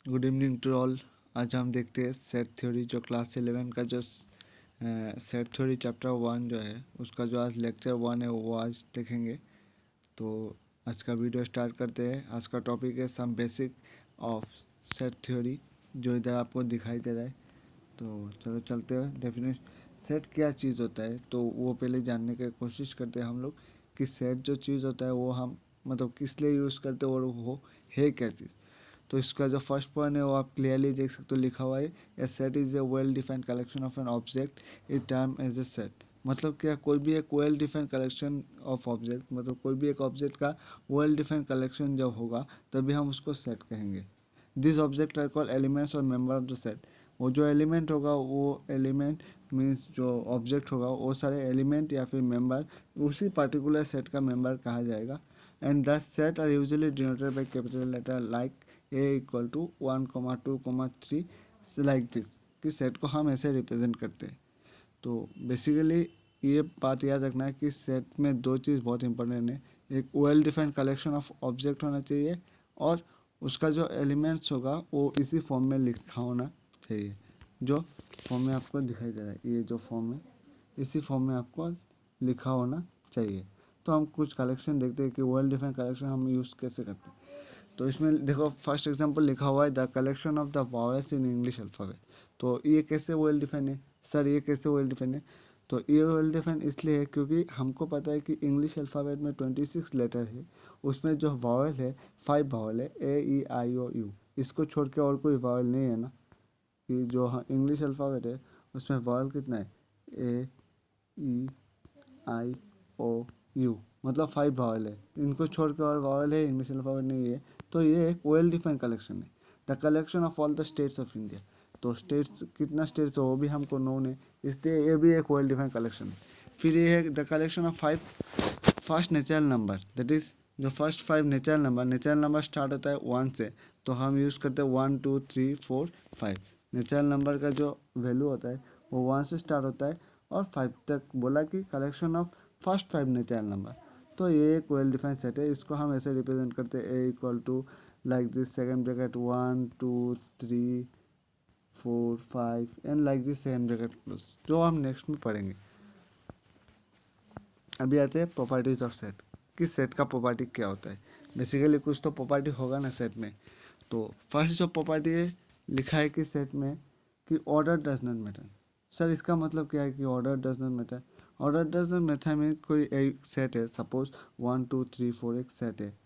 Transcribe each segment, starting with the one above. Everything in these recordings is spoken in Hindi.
Good evening to all. आज हम देखते हैं सेट थ्योरी, जो क्लास 11 का जो सेट थ्योरी चैप्टर 1 जो है उसका जो आज लेक्चर 1 है वो आज देखेंगे। तो आज का वीडियो स्टार्ट करते हैं। आज का टॉपिक है some basic of set theory, जो इधर आपको दिखाई दे रहा है। तो चलो चलते हैं। डेफिनेट सेट क्या चीज़ होता है तो वो पहले जानने की कोशिश करते हैं हम लोग कि सेट जो चीज़ होता है वो हम मतलब किस लिए यूज़ करते हैं और वो है क्या चीज़। तो इसका जो फर्स्ट पॉइंट है वो आप क्लियरली देख सकते हो, लिखा हुआ है a set is a well defined collection of an object a term as a set. मतलब क्या, कोई भी एक well defined collection of object, मतलब कोई भी एक ऑब्जेक्ट का वेल डिफाइंड कलेक्शन जब होगा तभी हम उसको सेट कहेंगे। This object are called elements और मेंबर ऑफ द सेट। वो जो एलिमेंट होगा वो एलिमेंट मीन्स जो ऑब्जेक्ट होगा वो सारे एलिमेंट या फिर मेंबर उसी पर्टिकुलर सेट का मेंबर कहा जाएगा। And the set are usually denoted by capital letter like A equal to 1, 2, 3 like this, कि सेट को हम ऐसे रिप्रेजेंट करते हैं। तो बेसिकली ये बात याद रखना है कि सेट में दो चीज़ बहुत इंपॉर्टेंट है। एक well defined collection of object होना चाहिए और उसका जो एलिमेंट्स होगा वो इसी फॉर्म में लिखा होना चाहिए, जो फॉर्म में आपको दिखाई दे रहा है। ये जो फॉर्म है इसी फॉर्म में आपको लिखा होना चाहिए। तो हम कुछ कलेक्शन देखते हैं कि वेल डिफाइंड कलेक्शन हम यूज़ कैसे करते हैं। तो इसमें देखो फर्स्ट एग्जांपल लिखा हुआ है the collection of the vowels in English alphabet. तो ये कैसे वेल डिफाइन है सर, ये कैसे वेल डिफाइन है? तो ये वेल डिफाइन इसलिए है क्योंकि हमको पता है कि इंग्लिश अल्फ़ाबेट में 26 लेटर है। उसमें जो वॉवेल है 5 वॉवेल है, A E I O U। इसको छोड़ के और कोई वॉवेल नहीं है ना। कि जो हाँ इंग्लिश अल्फ़ाबेट है उसमें वॉवेल कितना है, A E I O U, मतलब 5 वावल है। इनको छोड़ के और वावल है इंग्लिश अल्फ़ाबेट नहीं है। तो ये एक वेल डिफाइंड कलेक्शन है। The collection of all the states of India. तो स्टेट्स कितना स्टेट्स है वो भी हमको नोन है, इसलिए ये भी एक वेल डिफाइंड कलेक्शन है। फिर ये है the collection of 5 first natural number, that is जो फर्स्ट 5 नेचुरल नंबर स्टार्ट होता है 1 से। तो हम यूज़ करते हैं 1, 2, 3, 4, 5। नेचुरल नंबर का जो वैल्यू होता है वो 1 से स्टार्ट होता है और 5 तक बोला कि collection of first 5 natural number. तो ये एक वेल डिफाइंड सेट है। इसको हम ऐसे रिप्रेजेंट करते हैं A equal to like this second bracket 1, 2, 3, 4, 5 and like this second bracket close, जो हम नेक्स्ट में पढ़ेंगे। अभी आते हैं प्रॉपर्टीज ऑफ सेट, कि सेट का प्रॉपर्टी क्या होता है। बेसिकली कुछ तो प्रॉपर्टी होगा ना सेट में। तो फर्स्ट जो प्रॉपर्टी है लिखा है कि सेट में कि order does not matter. Sir इसका मतलब क्या है कि order does not matter? Order does not matter में कोई एक सेट है, सपोज 1, 2, 3, 4 एक सेट है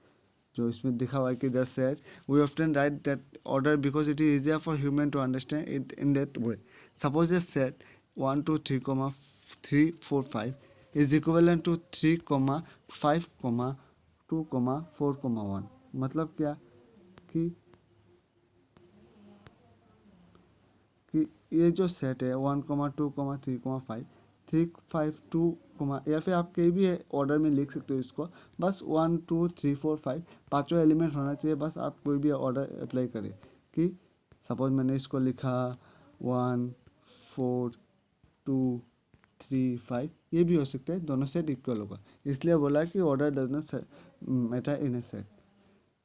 जो इसमें दिखा हुआ है कि the set we often write that order because it is easier for human to understand it in that way. Suppose a set 1, 2, 3, 3, 4, 5 is equivalent to 3, 5, 2, 4, 1। मतलब क्या कि कि ये जो सेट है 1, 2, 3, 5, 3, 5, 2, या फिर आप कहीं भी ऑर्डर में लिख सकते हो इसको। बस 1, 2, 3, 4, 5 पाँचों एलिमेंट होना चाहिए। बस आप कोई भी ऑर्डर अप्लाई करें कि सपोज मैंने इसको लिखा 1, 4, 2, 3, 5, ये भी हो सकता है, दोनों सेट इक्वल होगा। इसलिए बोला कि order does not matter in a set.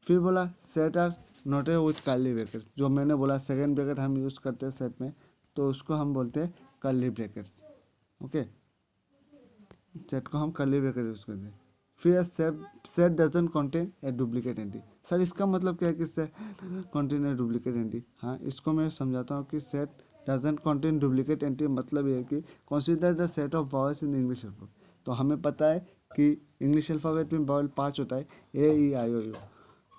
फिर बोला set are noted with curly bracket. जो मैंने बोला सेकेंड ब्रैकेट हम यूज़ करते हैं सेट में, तो उसको हम बोलते हैं कर्ली ब्रैकेट्स। ओके, सेट को हम कर्ली ब्रैकेट यूज़ करते हैं। फिर set set doesn't contain a duplicate entry. Sir इसका मतलब क्या है कि set contain a duplicate entry? हाँ, इसको मैं समझाता हूँ कि set doesn't contain duplicate entry मतलब ये है कि consider the set of vowels in English alphabet. तो हमें पता है कि इंग्लिश अल्फाबेट में वॉवल 5 होता है, A E I O U।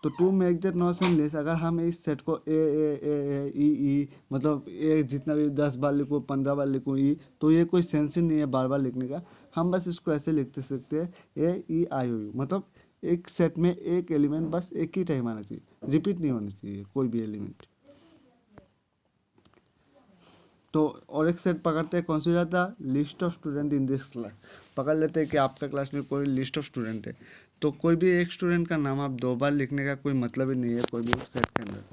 तो टू मेक दैट नॉशन लेस, अगर हम इस सेट को ए मतलब ए जितना भी 10 बार लिखूँ 15 बार लिखूँ ई, तो ये कोई सेंस ही नहीं है बार बार लिखने का। हम बस इसको ऐसे लिखते सकते हैं A E I O U, मतलब एक सेट में एक एलिमेंट बस एक ही टाइम आना चाहिए, रिपीट नहीं होना चाहिए कोई भी एलिमेंट। तो और एक सेट पकड़ते हैं, consider the list of student in this class. पकड़ लेते हैं कि आपका क्लास में कोई लिस्ट ऑफ स्टूडेंट है। तो कोई भी एक स्टूडेंट का नाम आप 2 बार लिखने का कोई मतलब ही नहीं है कोई भी सेट के अंदर।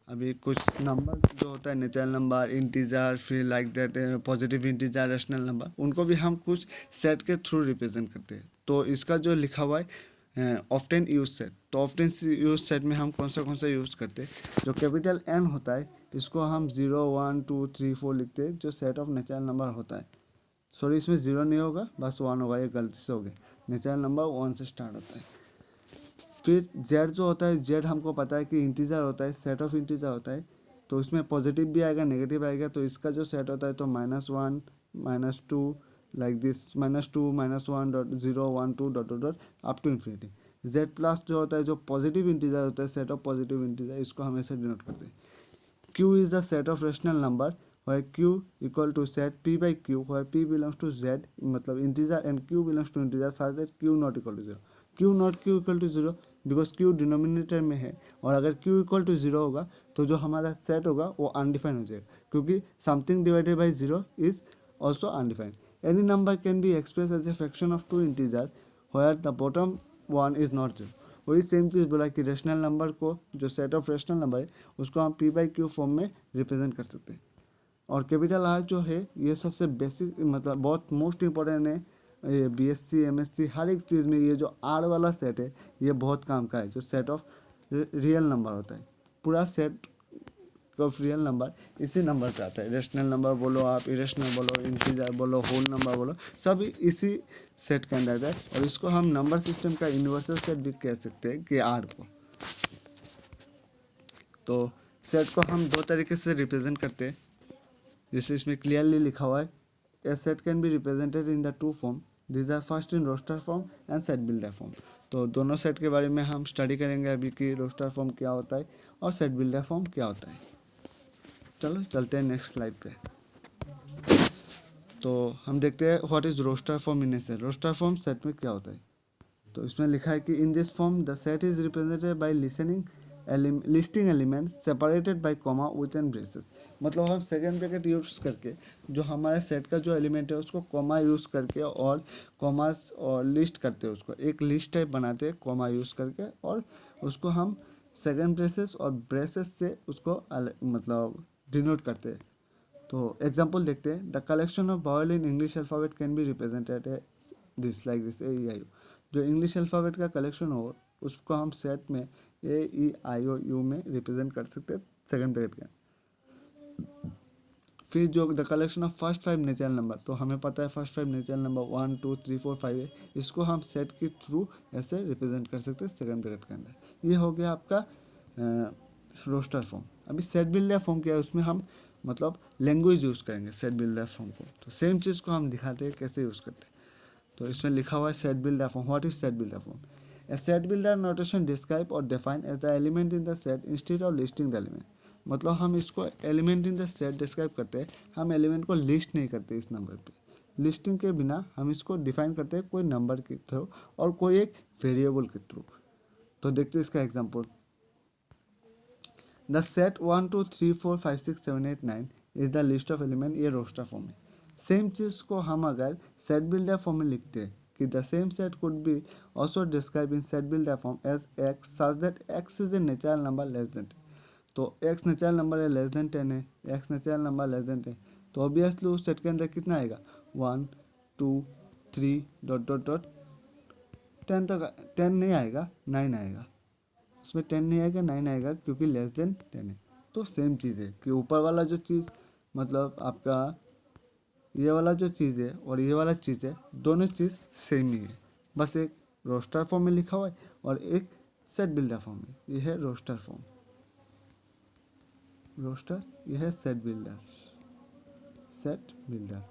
अभी कुछ नंबर जो होता है नेचुरल नंबर, इंटीजर, फिर like that positive integer, rational number, उनको भी हम कुछ सेट के थ्रू रिप्रेजेंट करते हैं। तो इसका जो लिखा हुआ है ऑफ्टन यूज सेट। तो ऑफ्टन यूज सेट में हम कौन सा यूज़ करते हैं, जो कैपिटल एन होता है इसको हम 0 1 2 3 4 लिखते हैं, जो सेट ऑफ नेचुरल नंबर होता है। सॉरी, इसमें 0 नहीं होगा, बस 1 होगा, ये गलती से हो गया। नेचुरल नंबर 1 से स्टार्ट होता है। फिर जेड जो होता है, जेड हमको पता है कि इंटीजर होता है, सेट ऑफ इंटीजर होता है, तो इसमें पॉजिटिव भी आएगा नेगेटिव आएगा। तो इसका जो सेट होता है तो -1 -2 like this, -2 -1 dot 0 1 2 dot dot up to infinity. Z plus जो होता है, जो पॉजिटिव इंटीजर होता है, सेट ऑफ पॉजिटिव इंटीजर, इसको हम ऐसे डिनोट करते हैं। Q is the set of rational number where Q equal to set P by Q where P belongs to Z, मतलब integer and Q belongs to integer such that Q not equal to 0. Q not Q equal to 0 because Q denominator में है, और अगर Q equal to 0 होगा तो जो हमारा सेट होगा वो अनडिफाइंड हो जाएगा, क्योंकि something divided by 0 is also undefined. Any number can be express as a fraction of two integer where the bottom one is not 0। वही सेम चीज़ बोला कि रेशनल नंबर को, जो सेट ऑफ रेशनल नंबर है उसको हम पी बाई क्यू फॉर्म में रिप्रेजेंट कर सकते हैं। और कैपिटल आर जो है ये सबसे बेसिक, मतलब बहुत मोस्ट इंपॉर्टेंट है। ये बीएससी एमएससी हर एक चीज़ में ये जो आर वाला सेट है ये बहुत काम का है, जो सेट ऑफ रियल नंबर होता है। पूरा सेट ऑफ रियल नंबर इसी नंबर से आता है। रेशनल नंबर बोलो, आप इरेशनल बोलो, इंटीजर बोलो, होल नंबर बोलो, सब इसी सेट के अंदर है। और इसको हम नंबर सिस्टम का यूनिवर्सल सेट भी कह सकते हैं कि आर को। तो सेट को हम दो तरीके से रिप्रेजेंट करते हैं, जैसे इसमें क्लियरली लिखा हुआ है, a set can be represented in the two form, this are first in roster form and set builder form. तो दोनों सेट के बारे में हम स्टडी करेंगे अभी कि रोस्टर फॉर्म क्या होता है और सेट बिल्डर फॉर्म क्या होता है। चलो चलते हैं नेक्स्ट स्लाइड पे। तो हम देखते हैं what is roster form in a set. Roster form set में क्या होता है, तो इसमें लिखा है कि in this form the set is represented by listing element separated by comma with and braces. मतलब हम सेकेंड ब्रैकेट यूज करके जो हमारे सेट का जो एलिमेंट है उसको कॉमा यूज़ करके और कॉमास और लिस्ट करते हैं, उसको एक लिस्ट टाइप बनाते हैं कॉमा यूज़ करके, और उसको हम सेकेंड ब्रेसेस और ब्रेसेस से उसको मतलब डिनोट करते हैं। तो एग्जाम्पल देखते हैं, the collection of vowel in English alphabet can be represented this like this, A E I O। जो इंग्लिश अल्फ़ाबेट का कलेक्शन हो उसको हम सेट में A E I O U में रिप्रेजेंट कर सकते हैं सेकेंड ब्रैकेट के। फिर जो the collection of first 5 natural number, तो हमें पता है फर्स्ट 5 नेचुरल नंबर 1 2 3 4 5 है, इसको हम सेट के थ्रू ऐसे रिप्रेजेंट कर सकते हैं सेकेंड ब्रैकेट के अंदर। ये हो गया आपका रोस्टर फॉर्म। अभी सेट बिल्डर फॉर्म क्या है, उसमें हम मतलब लैंग्वेज यूज़ करेंगे सेट बिल्डर फॉर्म को। तो सेम चीज़ को हम दिखाते हैं कैसे यूज़ करते हैं। तो इसमें लिखा हुआ है set builder form. What is set builder form? A set builder notation describe और define as the element in the set instead of listing the element. मतलब हम इसको element in the set describe करते हैं, हम एलिमेंट को लिस्ट नहीं करते इस नंबर पे। लिस्टिंग के बिना हम इसको डिफाइन करते हैं कोई नंबर के थ्रू और कोई एक वेरिएबल के थ्रू। तो देखते हैं इसका example. The set 1 2 3 4 5 6 7 8 9 is the list of element, ये रोस्टर फॉर्म है। सेम चीज़ को हम अगर सेट बिल्डर फॉर्म में लिखते हैं कि the same set could be also describe in set builder form as x such that x is a natural number less than 10। तो एक्स नेचुरल नंबर है लेस देन 10 है, x natural number less than 10, तो ऑब्वियसली उस सेट के अंदर कितना आएगा 1 2 3 डॉट डॉट डॉट 10 तक। 10 नहीं आएगा, 9 आएगा। उसमें 10 नहीं आएगा, 9 आएगा, क्योंकि लेस देन 10 है। तो सेम चीज़ है कि ऊपर वाला जो चीज़ मतलब आपका ये वाला जो चीज़ है और ये वाला चीज़ है, दोनों चीज़ सेम ही है, बस एक रोस्टर फॉर्म में लिखा हुआ है और एक सेट बिल्डर फॉर्म में। ये है रोस्टर फॉर्म, रोस्टर, ये है set builder, set builder,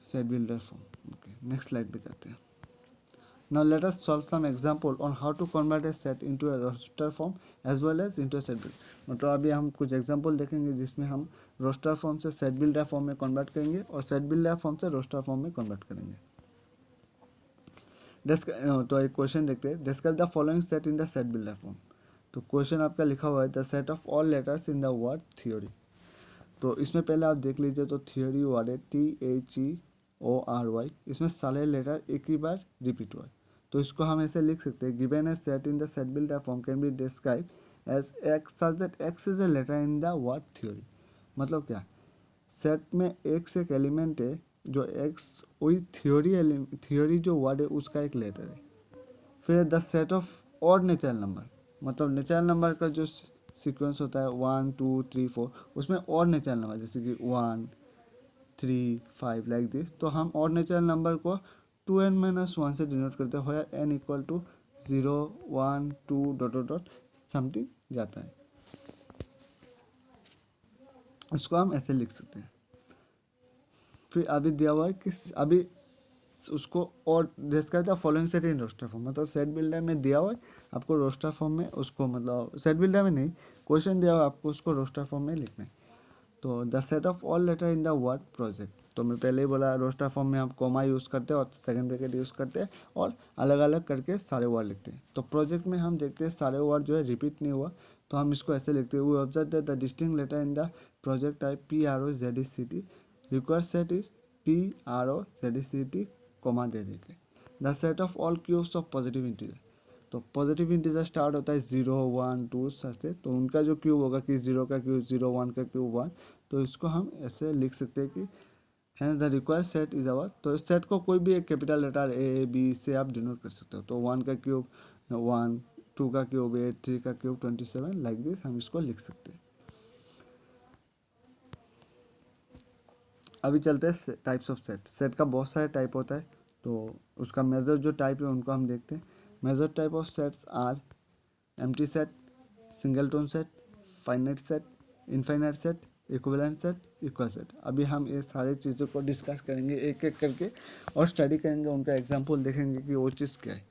set builder form. Okay, next slide पे जाते हैं। Now let us solve some example on how to convert a set into a roster form as well as into a set builder। मतलब अभी हम कुछ एग्जांपल देखेंगे जिसमें हम रोस्टर फॉर्म से सेट बिल्डर फॉर्म में कन्वर्ट करेंगे और सेट बिल्डर फॉर्म से रोस्टर फॉर्म में कन्वर्ट करेंगे। तो एक क्वेश्चन देखते हैं, describe the following set in the set builder form. तो क्वेश्चन आपका लिखा हुआ है the set of all letters in the word theory. तो इसमें पहले आप देख लीजिए, तो थ्योरी वर्ड है THEORY, इसमें सारे लेटर एक ही बार रिपीट हुआ है। तो इसको हम ऐसे लिख सकते हैं, given a set in the set builder form can be describe as x such that x is a letter in the word theory. मतलब क्या, सेट में एक से एक एलिमेंट है जो एक्स वही थ्योरी जो वर्ड है उसका एक लेटर है। फिर the set of odd natural number, मतलब नेचुरल नंबर का जो सीक्वेंस होता है 1 2 3 4, उसमें ऑड नेचुरल नंबर जैसे कि 1 3 5 लाइक दिस। तो हम ऑड नेचुरल नंबर को 2n-1 से डिनोट करते हैं, होया n equal to 0 1 2 dot dot dot something जाता है। इसको हम ऐसे लिख सकते हैं। फिर अभी दिया हुआ है कि अभी उसको और जैसे कहता है following set in roster form, मतलब सेट बिल्डर में दिया हुआ है आपको रोस्टर फॉर्म में उसको, मतलब सेट बिल्डर में नहीं, क्वेश्चन दिया हुआ है आपको उसको रोस्टर फॉर्म में लिखना है। तो the set of all letter in the word project, तो मैं पहले ही बोला रोस्टर फॉर्म में आप कॉमा यूज़ करते हैं और सेकंड ब्रैकेट यूज़ करते हैं और अलग अलग करके सारे वर्ड लिखते हैं। तो प्रोजेक्ट में हम देखते हैं सारे वर्ड जो है रिपीट नहीं हुआ, तो हम इसको ऐसे लिखते हैं, we observe that the distinct letter in the project type PROZECT required set is PROZECT comma दे देंगे। The set of all cubes of positive integer, तो पॉजिटिव इंटीजर स्टार्ट होता है 0 1 2 से, तो उनका जो क्यूब होगा कि 0 का क्यूब 0 1 का क्यूब 1, तो इसको हम ऐसे लिख सकते हैं कि hence the required set is our. तो इस सेट को कोई भी एक कैपिटल लेटर A B से आप डिनोट कर सकते हो। तो 1 का क्यूब 1, 2 का क्यूब 8, 3 का क्यूब 27 लाइक दिस हम इसको लिख सकते हैं। अभी चलते हैं टाइप्स ऑफ सेट। सेट का बहुत सारे टाइप होता है, तो उसका मेजर जो टाइप है उनको हम देखते हैं। Major type of sets are empty set, singleton set, finite set, infinite set, equivalent set, equal set. अभी हम ये सारी चीज़ों को डिस्कस करेंगे एक एक करके और स्टडी करेंगे, उनका एग्जांपल देखेंगे कि वो चीज़ क्या है।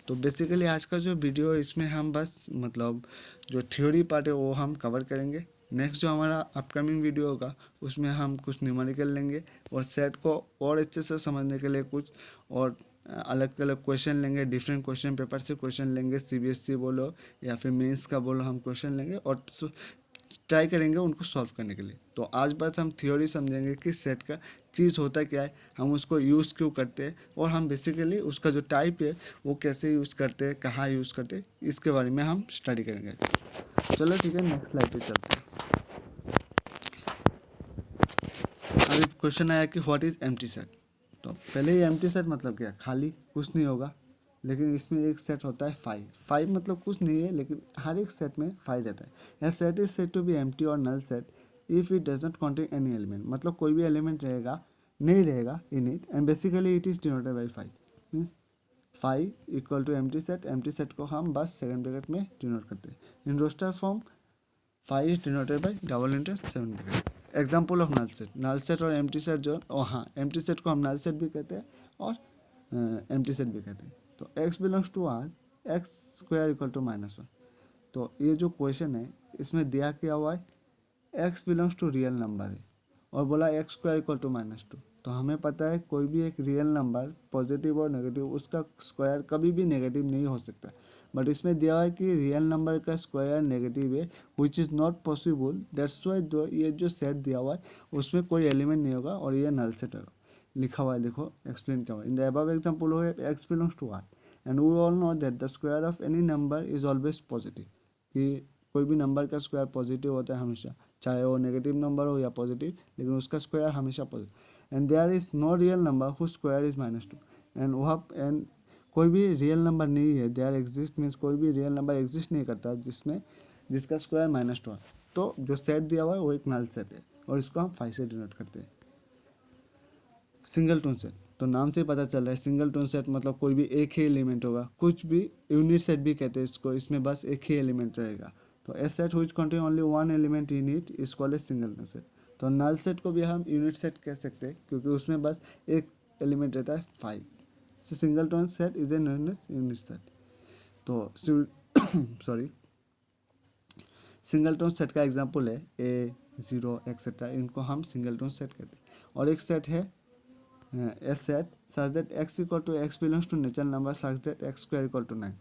तो बेसिकली आज का जो वीडियो है इसमें हम बस मतलब जो थ्योरी पार्ट है वो हम कवर करेंगे। नेक्स्ट जो हमारा अपकमिंग वीडियो होगा उसमें हम कुछ न्यूमेरिकल लेंगे और सेट को और अच्छे से समझने के लिए कुछ और अलग अलग क्वेश्चन लेंगे, डिफरेंट क्वेश्चन पेपर से क्वेश्चन लेंगे, CBSE बोलो या फिर मेंस का बोलो, हम क्वेश्चन लेंगे और ट्राई करेंगे उनको सॉल्व करने के लिए। तो आज बस हम थ्योरी समझेंगे कि सेट का चीज़ होता क्या है, हम उसको यूज़ क्यों करते हैं और हम बेसिकली उसका जो टाइप है वो कैसे यूज़ करते हैं, कहाँ यूज़ करते हैं, इसके बारे में हम स्टडी करेंगे। चलो ठीक है, नेक्स्ट स्लाइड पे चलते हैं। अभी क्वेश्चन आया कि व्हाट इज़ एम्प्टी सेट। तो पहले ही एम्प्टी सेट मतलब क्या, खाली कुछ नहीं होगा, लेकिन इसमें एक सेट होता है 5 मतलब कुछ नहीं है, लेकिन हर एक सेट में 5 रहता है। यह set is said to be empty और null set if it does not contain any element, मतलब कोई भी एलिमेंट रहेगा नहीं रहेगा in it, and basically it is denoted by 5 means 5 equal to empty set. Empty set को हम बस सेकंड ब्रैकेट में डिनोट करते हैं। In roster form 5 is denoted by double into 7 bracket. Example of null set और एम्प्टी सेट जो, हाँ एम्प्टी सेट को हम नल सेट भी कहते हैं और एम्प्टी सेट भी कहते हैं। तो x belongs to R, x square equal to -1। तो ये जो क्वेश्चन है इसमें दिया क्या हुआ है, x belongs to real number है और बोला एक्स स्क्वायर इक्वल टू -2। तो हमें पता है कोई भी एक रियल नंबर पॉजिटिव और नेगेटिव उसका स्क्वायर कभी भी नेगेटिव नहीं हो सकता, बट इसमें दिया हुआ है कि रियल नंबर का स्क्वायर नेगेटिव है which is not possible, that's why ये जो सेट दिया हुआ है उसमें कोई एलिमेंट नहीं होगा और ये नल सेट होगा। लिखा हुआ है देखो, एक्सप्लेन क्या हुआ इन द अबव एग्जांपल हो x belongs to R and we all know that the square of any number is always positive, कि कोई भी नंबर का स्क्वायर पॉजिटिव होता है हमेशा, चाहे वो नेगेटिव नंबर हो या पॉजिटिव, लेकिन उसका स्क्वायर हमेशा positive. And there is no real number whose square is -2 and वहाँ एंड कोई भी रियल नंबर नहीं है, देयर एग्जिस्ट मीन्स कोई भी रियल नंबर एग्जिस्ट नहीं करता जिसमें जिसका स्क्वायर -2 है। तो जो सेट दिया हुआ है वो एक नल सेट है और इसको हम 5 से डिनोट करते हैं। सिंगल टोन सेट, तो नाम से पता चल रहा है सिंगल टोन सेट मतलब कोई भी एक ही एलिमेंट होगा, कुछ भी यूनिट सेट भी कहते हैं इसको, इसमें बस एक ही एलिमेंट रहेगा। तो a set which contain only one element in it is called a singleton set. तो नल सेट को भी हम यूनिट सेट कह सकते हैं क्योंकि उसमें बस एक एलिमेंट रहता है 5। Singleton set is a known as unit set. तो सॉरी, सिंगल टोन सेट का एग्जाम्पल है A 0 एक्सेट्रा, इनको हम सिंगल टोन सेट कहते हैं। और एक सेट है a set such that x equal to x belongs to natural number such that x square equal to 9।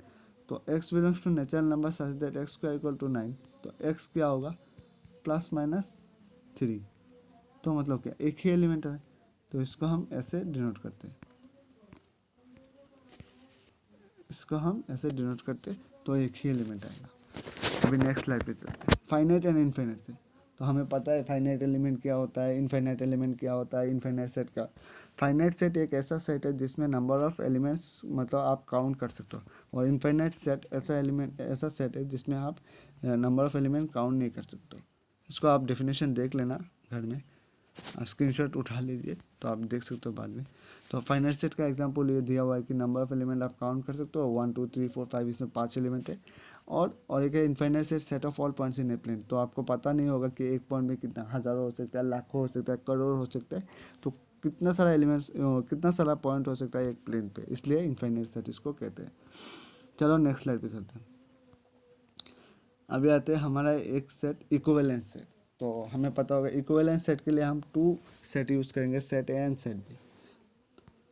तो x belongs to natural number such that x square equal to 9, तो x क्या होगा +-3। तो मतलब क्या, एक ही एलिमेंट है, तो इसको हम ऐसे डिनोट करते हैं, इसको हम ऐसे डिनोट करते तो एक ही एलिमेंट आएगा। अभी नेक्स्ट स्लाइड पे चलते हैं, फाइनाइट एंड इनफाइनाइट से। तो हमें पता है फाइनाइट एलिमेंट क्या होता है, इनफाइनाइट एलिमेंट क्या होता है। इनफाइनाइट सेट का फाइनाइट सेट एक ऐसा सेट है जिसमें नंबर ऑफ एलिमेंट्स मतलब आप काउंट कर सकते हो, और इनफाइनाइट सेट ऐसा सेट है जिसमें आप नंबर ऑफ एलिमेंट काउंट नहीं कर सकते हो। इसको आप डेफिनेशन देख लेना घर में, स्क्रीनशॉट उठा लीजिए तो आप देख सकते हो बाद में। तो फाइनाइट सेट का एग्जांपल ये दिया हुआ है कि नंबर ऑफ एलिमेंट आप काउंट कर सकते हो 1 2 3 4 5, इसमें 5 एलिमेंट है। और एक है infinite set of all points in a plane. तो आपको पता नहीं होगा कि एक पॉइंट में कितना हज़ारों हो सकता है, लाखों हो सकता है, करोड़ हो सकता है। तो कितना सारा एलिमेंट्स कितना सारा पॉइंट हो सकता है एक प्लेन पे, इसलिए इनफाइनाइट सेट इसको कहते हैं। चलो नेक्स्ट स्लाइड पे चलते हैं। अभी आते हैं हमारा एक सेट इक्विवेलेंस सेट। तो हमें पता होगा इक्विवेलेंस सेट के लिए हम 2 सेट यूज़ करेंगे, set A and set B,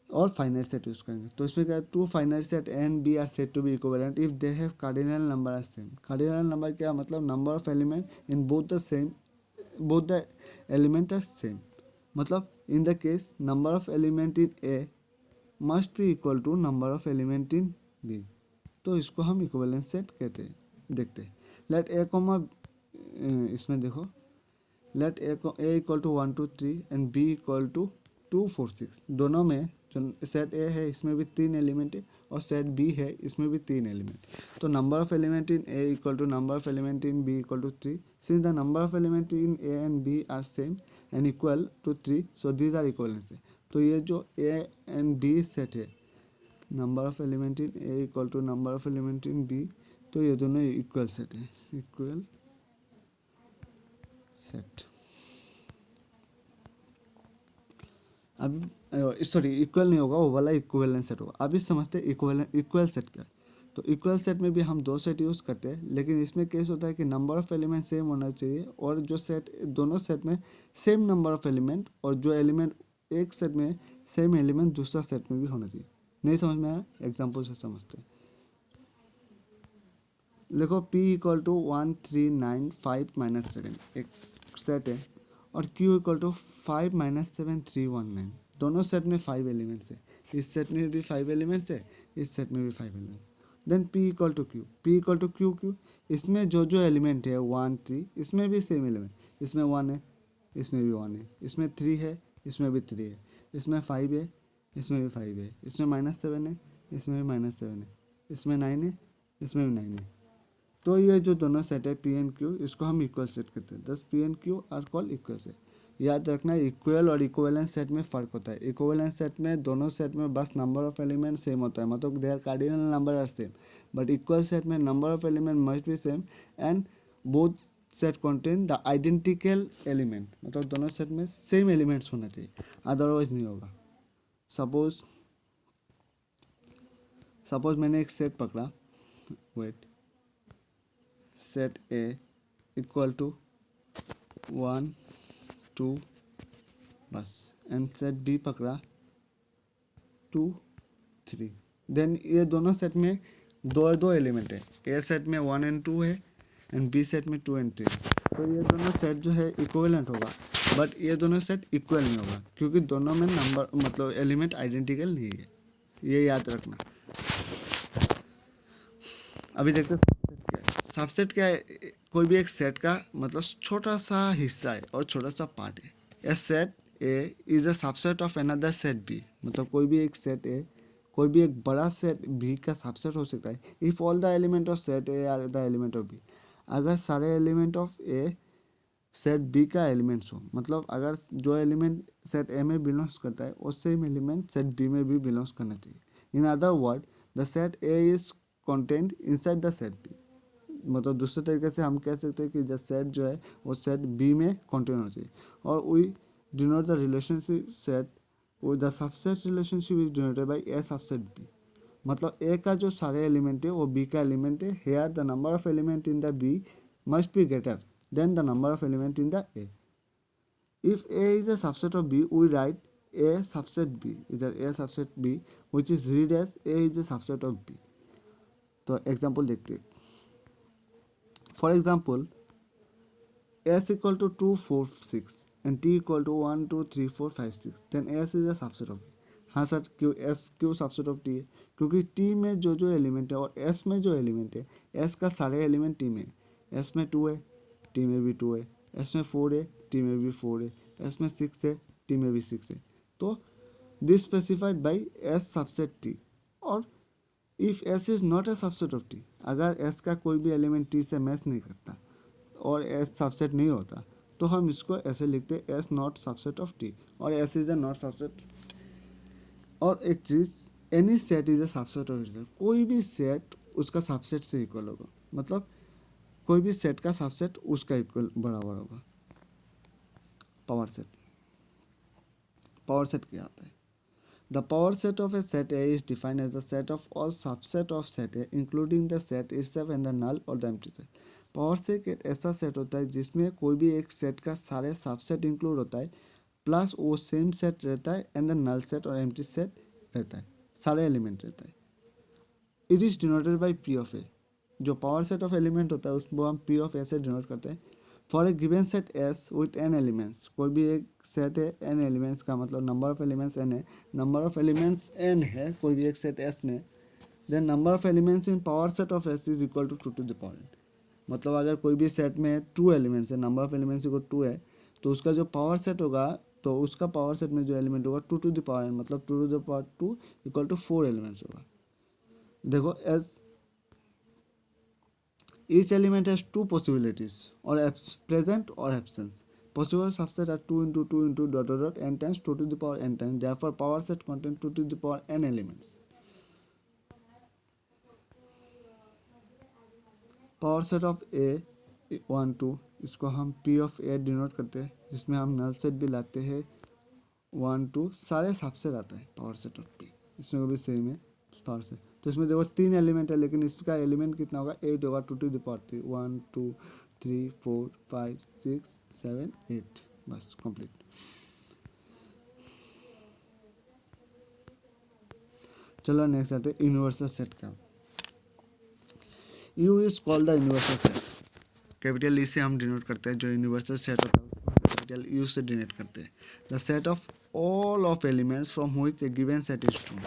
और फाइनाइट सेट यूज़ करेंगे। तो इसमें क्या है, 2 finite set A and B are said to be equivalent if they have cardinal number are same. Cardinal number क्या मतलब number of element in both the element are same. मतलब in the case number of element in A must be equal to number of element in B. तो इसको हम इक्विवेलेंस सेट कहते हैं। देखते हैं, लेट ए कॉमा, इसमें देखो, let A equal to 1 2 3 and B equal to 2 4 6। दोनों में जो सेट ए है इसमें भी 3 एलिमेंट है, और सेट बी है इसमें भी 3 एलिमेंट। तो number of element in A equal to number of element in B equal to 3। Since the number of element in A and B are same and equal to 3, so these are equivalence है। तो ये जो ए एंड बी सेट है, number of element in A equal to number of element in B, तो ये दोनों इक्वल सेट है, इक्वल सेट। अब सॉरी इक्वल नहीं होगा, वो वाला इक्विवेलेंट सेट होगा। अब इस समझते हैं इक्वल सेट क्या है। तो इक्वल सेट में भी हम 2 सेट यूज़ करते हैं, लेकिन इसमें केस होता है कि नंबर ऑफ एलिमेंट सेम होना चाहिए, और जो सेट दोनों सेट में सेम नंबर ऑफ एलिमेंट, और जो एलिमेंट एक सेट में सेम एलिमेंट दूसरा सेट में भी होना चाहिए। नहीं समझ में आया, एग्जाम्पल से समझते हैं। देखो P इक्वल टू 1 3 9 5 -7 एक सेट है, और Q इक्वल टू 5 -7 3 1 9। दोनों सेट में 5 एलिमेंट्स है, इस सेट में भी 5 एलिमेंट्स है, इस सेट में भी 5 elements. Then P equal to Q, Q इसमें जो जो एलिमेंट है 1 3, इसमें भी सेम एलिमेंट, इसमें 1 है, इसमें भी 1 है, इसमें 3 है, इसमें भी 3 है, इसमें 5 है, इसमें भी 5 है, इसमें -7 है, इसमें भी -7 है, इसमें 9 है, इसमें भी 9 है। तो ये जो दोनों सेट है पी एंड क्यू, इसको हम इक्वल सेट कहते हैं। दस P and Q R called equal set. याद रखना इक्वल और इक्विवेलेंट सेट में फ़र्क होता है। इक्विवेलेंट सेट में दोनों सेट में बस नंबर ऑफ एलिमेंट सेम होता है, मतलब their cardinal number are same. But equal set में number of element must be same and both set contain the identical element, मतलब दोनों सेट में सेम एलिमेंट्स होना चाहिए, अदरवाइज नहीं होगा। सपोज मैंने एक सेट पकड़ा, wait, set A equal to 1 2 बस, एंड सेट बी पकड़ा 2 3। देन ये दोनों सेट में दो एलिमेंट है, ए सेट में 1 एंड 2 है, एंड बी सेट में 2 एंड 3। तो ये दोनों सेट जो है इक्विवेलेंट होगा, बट ये दोनों सेट इक्वल नहीं होगा, क्योंकि दोनों में नंबर मतलब एलिमेंट आइडेंटिकल नहीं है, ये याद रखना। अभी देखते हैं सबसेट क्या है। कोई भी एक सेट का मतलब छोटा सा हिस्सा है और छोटा सा पार्ट है। A set A is a subset of another set B, मतलब कोई भी एक सेट ए कोई भी एक बड़ा सेट बी का सबसेट हो सकता है if all the element of set A are the element of B. अगर सारे element of A set B का एलिमेंट्स हो, मतलब अगर जो एलिमेंट सेट ए में बिलोंग्स करता है वो सेम एलिमेंट सेट बी में भी बिलोंग्स करना चाहिए। In other word the set A is content inside the set B, मतलब दूसरे तरीके से हम कह सकते हैं कि जो सेट जो है वो सेट बी में कंटेन होना चाहिए। और we denote the relationship set with the subset relationship is denoted by A subset B, मतलब ए का जो सारे एलिमेंट है वो बी का एलिमेंट है। Here the number of element in the B must be greater than the number of element in the A. If A is a subset of B we write A subset B, इधर A subset B which is read as A is a subset of B. तो एग्जाम्पल देखते हैं। For example, S equal to 2 4 6 and T equal to 1 2 3 4 5 6, then S is a subset of B। हाँ सर, क्यों S क्यों सबसेट ऑफ T है? क्योंकि T में जो जो एलिमेंट है और S में जो एलिमेंट है, S का सारे एलिमेंट T में है। S में 2 है, T में भी 2 है, एस में 4 है, टी में भी 4 है, एस में 6 है, टी में भी 6 है। तो this specified by S subset T. और if S is not a subset of T, अगर एस का कोई भी एलिमेंट टी से मैच नहीं करता और एस सबसेट नहीं होता तो हम इसको ऐसे लिखते S not subset of T, और S is a not subset. और एक चीज़, any set is a subset of it, कोई भी सेट उसका सबसेट से इक्वल होगा, मतलब कोई भी सेट का सबसेट उसका इक्वल बराबर होगा। पावर सेट, पावर सेट क्या होता है? The power set of A set A is defined as the set of all subset of set A including the set itself and the null और the empty set. Power set एक ऐसा सेट होता है जिसमें कोई भी एक सेट का सारे सबसेट इंक्लूड होता है, प्लस वो सेम सेट रहता है एंड द नल सेट और एम्प्टी सेट रहता है, सारे एलिमेंट रहता है। It is denoted by P of A. जो पावर सेट ऑफ एलिमेंट होता है उसको हम पी ऑफ ए से डिनोट करते हैं। For a given set S with N elements, कोई भी एक सेट है एन एलिमेंट्स का मतलब नंबर ऑफ एलिमेंट्स एन है, नंबर ऑफ एलिमेंट्स एन है कोई भी एक सेट एस में, then number of elements in power set of S is equal to 2 to the power n। मतलब अगर कोई भी सेट में 2 एलिमेंट्स है, नंबर ऑफ एलिमेंट्स इक्वल 2 है, तो उसका जो पावर सेट होगा, तो उसका पावर सेट में जो एलिमेंट होगा 2 टू द पावर n, मतलब 2 to the power 2 equal to 4 elements होगा। देखो S each element has two possibilities or present or absence. Possible subset are 2 into 2 into dot dot dot n times 2 to the power n times. Therefore, power set contains 2 to the power n elements. Power set of A 1 2, इसको हम पी ऑफ ए डिनोट करते हैं, जिसमें हम नल सेट भी लाते हैं 1 2, सारे सबसेट आता है पावर सेट ऑफ पी, इसमें वो भी सेम है पावर सेट। तो इसमें देखो 3 एलिमेंट है, लेकिन इसका एलिमेंट कितना होगा 8 होगा, 2 टू द पावर 3, 1 2 3 4 5 6 7 8, बस कंप्लीट। चलो नेक्स्ट आते हैं यूनिवर्सल सेट का। You is called the universal set, capital E से हम डिनोट करते हैं, जो यूनिवर्सल सेट होता है कैपिटल यू से डिनोट करते हैं। The set of all of elements from which A given set is true.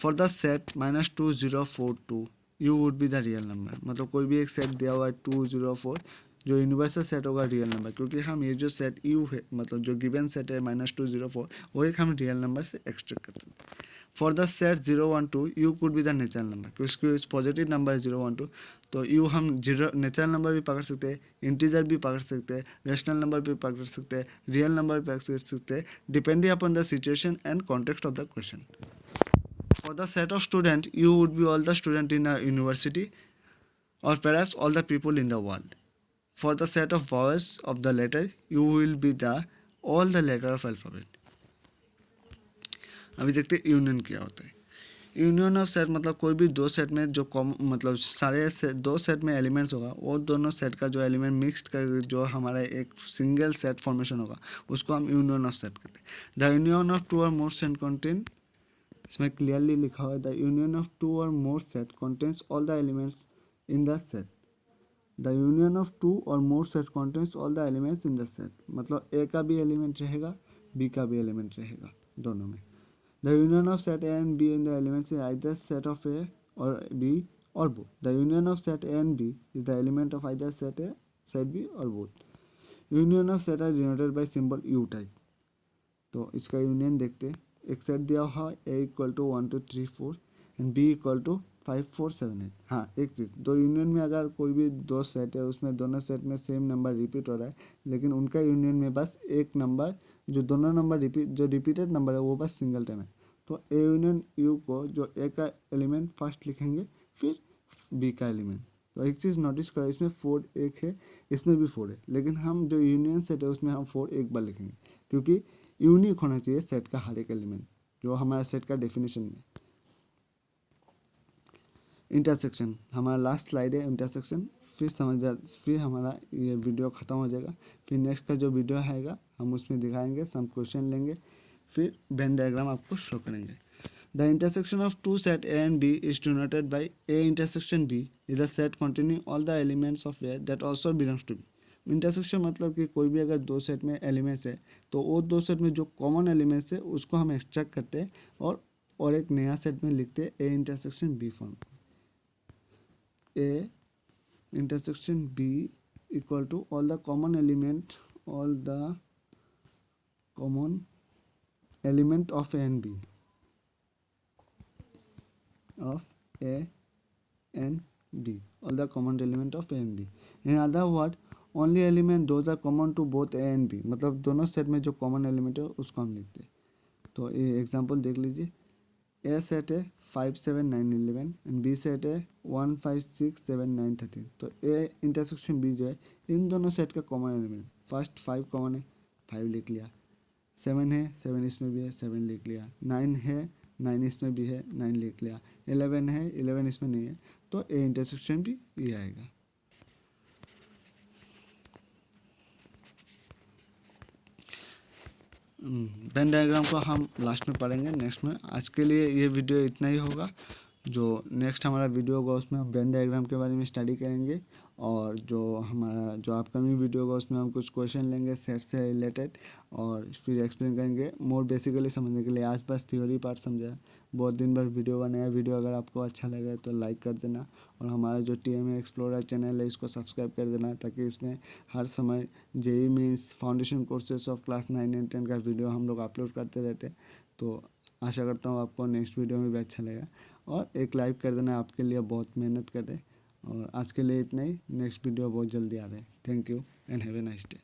For the set -2 0 4 2 you would be the real number, मतलब कोई भी एक सेट दिया हुआ है 2 0 4, जो यूनिवर्सल सेट होगा रियल नंबर, क्योंकि हम ये जो सेट यू है, मतलब जो गिवन सेट है -2 0 4, वो एक हम रियल नंबर से एक्सट्रैक्ट करते हैं। For the set 0 1 2 you could be the natural number, क्योंकि पॉजिटिव नंबर है 0 1 2, तो यू हम जीरो नेचुरल नंबर भी पकड़ सकते हैं, इंटीजर भी पकड़ सकते हैं, रेशनल नंबर भी पकड़ सकते हैं, रियल नंबर भी पकड़ सकते हैं, depending upon the situation and context of the question. For the set of student, you would be all the student in a university or perhaps all the people in the world. For the set of vowels of the letter, you will be the all the letter of alphabet. अभी देखते हैं यूनियन क्या होता है। यूनियन ऑफ सेट मतलब कोई भी दो सेट में जो मतलब सारे दो सेट में एलिमेंट्स होगा, वो दोनों सेट का जो एलिमेंट मिक्सड कर जो हमारा एक सिंगल सेट फॉर्मेशन होगा, उसको हम यूनियन ऑफ सेट कहते हैं। The union of 2 or more set contain, इसमें क्लियरली लिखा हुआ है the union of 2 or more set contains all the elements in the set. The union of 2 or more set contains all the elements in the set, मतलब ए का भी एलिमेंट रहेगा, बी का भी एलिमेंट रहेगा दोनों में। The union of set A and B in the elements is either set of A or B or both. The union of set A and B is the element of either set A set B or both. Union of set are denoted by symbol U type. तो इसका यूनियन देखते हैं। एक सेट दिया हुआ A equal to 1 2 3 4 and B equal to 5 4 7 8। हाँ, एक चीज़, दो यूनियन में अगर कोई भी दो सेट है, उसमें दोनों सेट में सेम नंबर रिपीट हो रहा है, लेकिन उनका यूनियन में बस एक नंबर, जो दोनों नंबर जो रिपीटेड नंबर है वो बस सिंगल टाइम है, तो ए यूनियन यू को जो ए का एलिमेंट फर्स्ट लिखेंगे, फिर बी का एलिमेंट। तो एक चीज़ नोटिस करो, इसमें 4 एक है, इसमें भी 4 है, लेकिन हम जो यूनियन सेट है उसमें हम 4 एक बार लिखेंगे, क्योंकि यूनिक होना चाहिए सेट का हर एक एलिमेंट, जो हमारा सेट का डेफिनेशन में। इंटरसेक्शन हमारा लास्ट स्लाइड है, इंटरसेक्शन, फिर हमारा ये वीडियो ख़त्म हो जाएगा। फिर नेक्स्ट का जो वीडियो आएगा हम उसमें दिखाएंगे, सम क्वेश्चन लेंगे, फिर वेन डायग्राम आपको शो करेंगे। The intersection of two set A and B is denoted by A intersection B is the set containing all the elements of A that also belongs to B. Intersection मतलब कि कोई भी अगर दो सेट में एलिमेंट्स है, तो वो दो सेट में जो कॉमन एलिमेंट्स है उसको हम एक्सट्रैक्ट करते हैं और एक नया सेट में लिखते हैं A intersection B form. A intersection B equal to all the common element of A and B all the common element of A and B. In other word, only element those are common to both A and B. मतलब दोनों सेट में जो कॉमन एलिमेंट है उसको हम लिखते हैं. तो ये एग्जांपल देख लीजिए. A सेट है 5 7 9 11 एंड B सेट है 1 5 6 7 9 13. तो A इंटरसेक्शन B जो है इन दोनों सेट का कॉमन एलिमेंट फर्स्ट 5 कॉमन है 5 लिख लिया. 7 है 7 इसमें भी है 7 लिख लिया. 9 है 9 इसमें भी है 9 लिख लिया. 11 है 11 इसमें नहीं है तो ए इंटरसेक्शन भी ये आएगा. वेन डायग्राम को हम लास्ट में पढ़ेंगे नेक्स्ट में. आज के लिए ये वीडियो इतना ही होगा. जो नेक्स्ट हमारा वीडियो होगा उसमें हम वेन डायग्राम के बारे में स्टडी करेंगे और जो अपकमिंग वीडियो होगा उसमें हम कुछ क्वेश्चन लेंगे सेट से रिलेटेड और फिर एक्सप्लेन करेंगे मोर बेसिकली समझने के लिए. आज बस थ्योरी पार्ट समझा. बहुत दिन भर वीडियो बनाया. वीडियो अगर आपको अच्छा लगे तो लाइक कर देना और हमारा जो TMA एक्सप्लोरर चैनल है इसको सब्सक्राइब कर देना ताकि इसमें हर समय JEE means foundation courses of class 9 and 10 का वीडियो हम लोग अपलोड करते रहते हैं. तो आशा करता हूँ आपको नेक्स्ट वीडियो में भी अच्छा लगेगा और एक लाइक कर देना. आपके लिए बहुत मेहनत कर रहे. और आज के लिए इतना ही. नेक्स्ट वीडियो बहुत जल्दी आ रहा है. Thank you and have a nice day.